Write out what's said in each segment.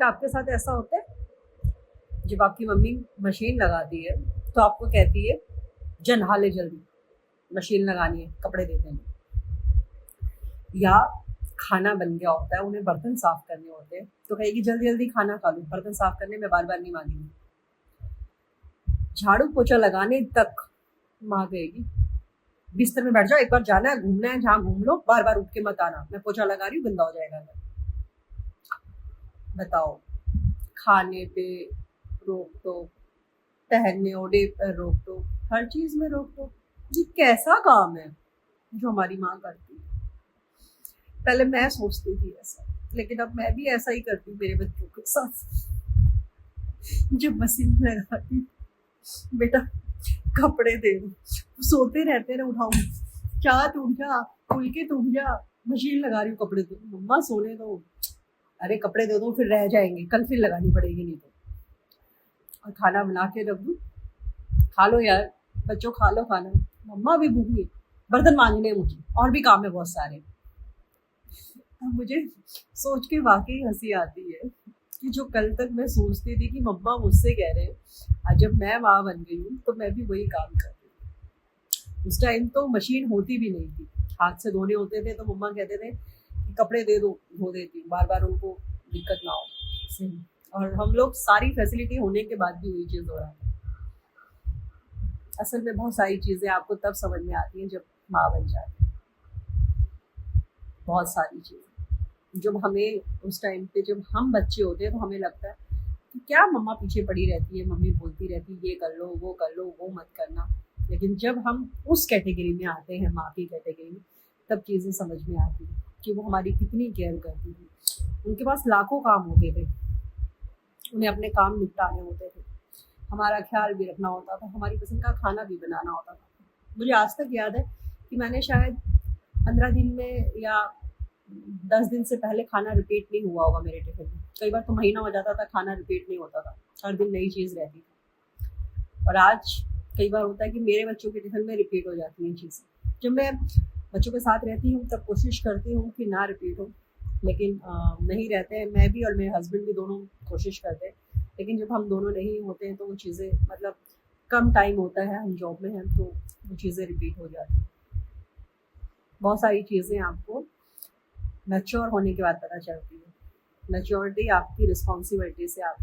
क्या आपके साथ ऐसा होता है? जब आपकी मम्मी मशीन लगाती है तो आपको कहती है जा नहा ले जल्दी, मशीन लगानी है, कपड़े दे देंगे। या खाना बन गया होता है, उन्हें बर्तन साफ करने होते हैं तो कहेगी जल्दी जल्दी खाना खा लो, बर्तन साफ करने में बार बार नहीं मांगेगी। झाड़ू पोछा लगाने तक माँ कहेगी बिस्तर में बैठ जाओ, एक बार जाना है घूमना है जहाँ घूम लो, बार बार उठ के मत आना, मैं पोछा लगा रही हूँ, गंदा हो जाएगा घर। बताओ, खाने पे रोक टोक, पहनने ओढ़े पर रोक टोक, हर चीज में रोक टोक। ये कैसा काम है जो हमारी माँ करती है? पहले मैं सोचती थी ऐसा, लेकिन अब मैं भी ऐसा ही करती हूँ मेरे बच्चों के साथ। जब मशीन लगाती हूँ, बेटा कपड़े दे दो, सोते रहते ना, उठाऊं क्या, तू उठ जा, खुल के तू उठ जा, मशीन लगा रही हूँ, कपड़े दो। मम्मा सोने दो। अरे कपड़े दे दो, फिर रह जाएंगे, कल फिर लगानी पड़ेगी नहीं तो। और खाना बना के रख दूँ, खा लो यार बच्चों, खा लो खाना, मम्मा भी भूखी, बर्तन मांजने हैं मुझे, और भी काम है बहुत सारे। अब मुझे सोच के वाकई हंसी आती है कि जो कल तक मैं सोचती थी कि मम्मा मुझसे कह रहे हैं, आज जब मैं माँ बन गई हूँ तो मैं भी वही काम कर रही हूँ। उस टाइम तो मशीन होती भी नहीं थी, हाथ से धोने होते थे तो मम्मा कहते थे कि कपड़े दे दो, धो देती हूँ, बार बार उनको दिक्कत ना हो। और हम लोग सारी फैसिलिटी होने के बाद भी वही चीज़ हो रहा है। असल में बहुत सारी चीज़ें आपको तब समझ में आती हैं जब माँ बन जाती है। बहुत सारी चीज़ें जब हमें उस टाइम पे, जब हम बच्चे होते हैं तो हमें लगता है कि क्या मम्मा पीछे पड़ी रहती है, मम्मी बोलती रहती है ये कर लो, वो मत करना। लेकिन जब हम उस कैटेगरी में आते हैं, माँ की कैटेगरी में, तब चीज़ें समझ में आती हैं कि वो हमारी कितनी केयर करती थी। उनके पास लाखों काम होते थे, उन्हें अपने काम निपटाने होते थे, हमारा ख्याल भी रखना होता था, हमारी पसंद का खाना भी बनाना होता था। मुझे आज तक याद है कि मैंने शायद 15 दिन में या 10 दिन से पहले खाना रिपीट नहीं हुआ होगा मेरे टिफिन में। कई बार तो महीना हो जाता था, खाना रिपीट नहीं होता था, हर दिन नई चीज़ रहती थी। और आज कई बार होता है कि मेरे बच्चों के टिफिन में रिपीट हो जाती हैं चीज़ें। जब मैं बच्चों के साथ रहती हूँ तब कोशिश करती हूँ कि ना रिपीट हो, लेकिन नहीं रहते हैं। मैं भी और मेरे हस्बैंड भी दोनों कोशिश करते हैं, लेकिन जब हम दोनों नहीं होते हैं तो वो चीज़ें, मतलब कम टाइम होता है, हम जॉब में हैं, तो वो चीज़ें रिपीट हो जाती हैं। बहुत सारी चीज़ें आपको मैच्योर होने के बाद पता चलती है। मैच्योरिटी आपकी रिस्पॉन्सिबिलिटी से, आप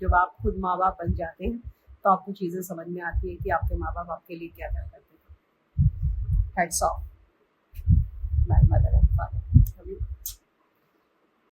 जब आप खुद माँ बाप बन जाते हैं तो आपको चीज़ें समझ में आती है कि आपके माँ बाप आपके लिए क्या क्या करते हैं। Heads of my mother.